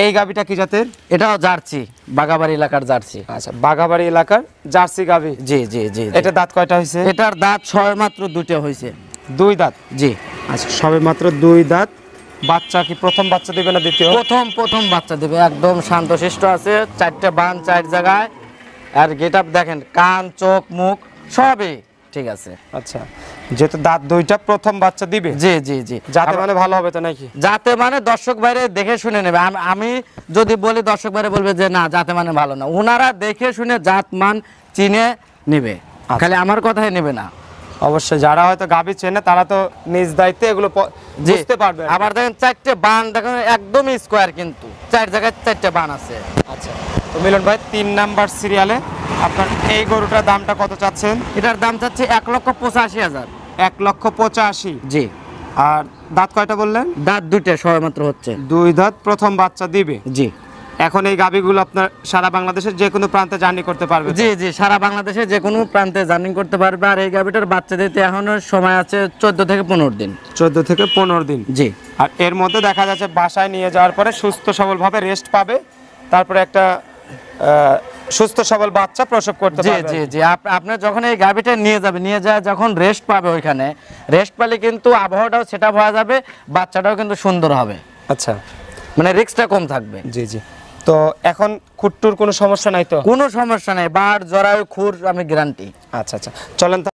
এই গাবিটা কি জাতের? এটাও জার্সি, বাগাবাড়ি এলাকার জার্সি। আচ্ছা, বাগাবাড়ি এলাকার জার্সি গাবি। জি জি জি। এটা দাঁত কয়টা হয়েছে? এটার দাঁত সবে মাত্র 2টা হয়েছে। 2 দাঁত। জি। আচ্ছা, সবে মাত্র 2 দাঁত। বাচ্চা কি প্রথম বাচ্চা দিবে না দ্বিতীয়? প্রথম বাচ্চা দেবে। একদম শান্তশিষ্ট আছে, 4টে বান 4 জায়গায়। আর গেটআপ দেখেন, কান চোখ মুখ সবই ঠিক আছে। আচ্ছা, যেহেতু দাঁত 2টা, প্রথম বাচ্চা দিবে। জি জি জি। যাতে মানে ভালো হবে তো নাকি? যাতে মানে দর্শক বাইরে দেখে শুনে নেবে। আমি যদি বলি দর্শক বাইরে বলবে যে না যাতে মানে ভালো না, ওনারা দেখে শুনে জাত মান চিনে নেবে, খালি আমার কথাই নেবে না। অবশ্যই যারা হয়তো গাবি চেনে তারা তো নিজ দায়িত্বে এগুলো বুঝতে পারবে। আবার দেখেন 4টে বান দেখেন একদমই স্কোয়ার, কিন্তু 4 জায়গায় 4টে বান আছে। আচ্ছা, তো মিলন ভাই 3 নাম্বার সিরিয়ালে আপনার এই গরুটার দামটা কত চাচ্ছেন? এটার দাম চাচ্ছে 1,85,000। 1,85,000। জি। আর দাঁত কয়টা বললেন? দাঁত 2টে সবে মাত্র হচ্ছে। 2 দাঁত, প্রথম বাচ্চা দিবে। জি। এখন এই গাবিগুলো আপনার সারা বাংলাদেশের যে কোনো প্রান্তে জার্নি করতে পারবে? জি জি, সারা বাংলাদেশে যে কোনো প্রান্তে জার্নি করতে পারবে। আর এই গাবিটার বাচ্চা দিতে এখনো সময় আছে 14 থেকে 15 দিন। 14 থেকে 15 দিন। জি। আর এর মধ্যে দেখা যাচ্ছে বাসায় নিয়ে যাওয়ার পরে সুস্থ সবলভাবে রেস্ট পাবে, তারপরে একটা সুস্থ সবল বাচ্চা প্রসব করতে জি পারবে। জি জি। আপনি যখন এই গাবিটা নিয়ে যাবে, নিয়ে যায় যখন রেস্ট পাবে, ওইখানে রেস্ট পেলে কিন্তু আবহাওয়াটাও সেটা হয়ে যাবে, বাচ্চাটাও কিন্তু সুন্দর হবে। আচ্ছা, মানে রিস্কটা কম থাকবে। জি জি। তো এখন খুঁটটুর কোনো সমস্যা নাই তো? কোনো সমস্যা নেই, বার জরায়ু খুর আমি গ্যারান্টি। আচ্ছা আচ্ছা, চলেন।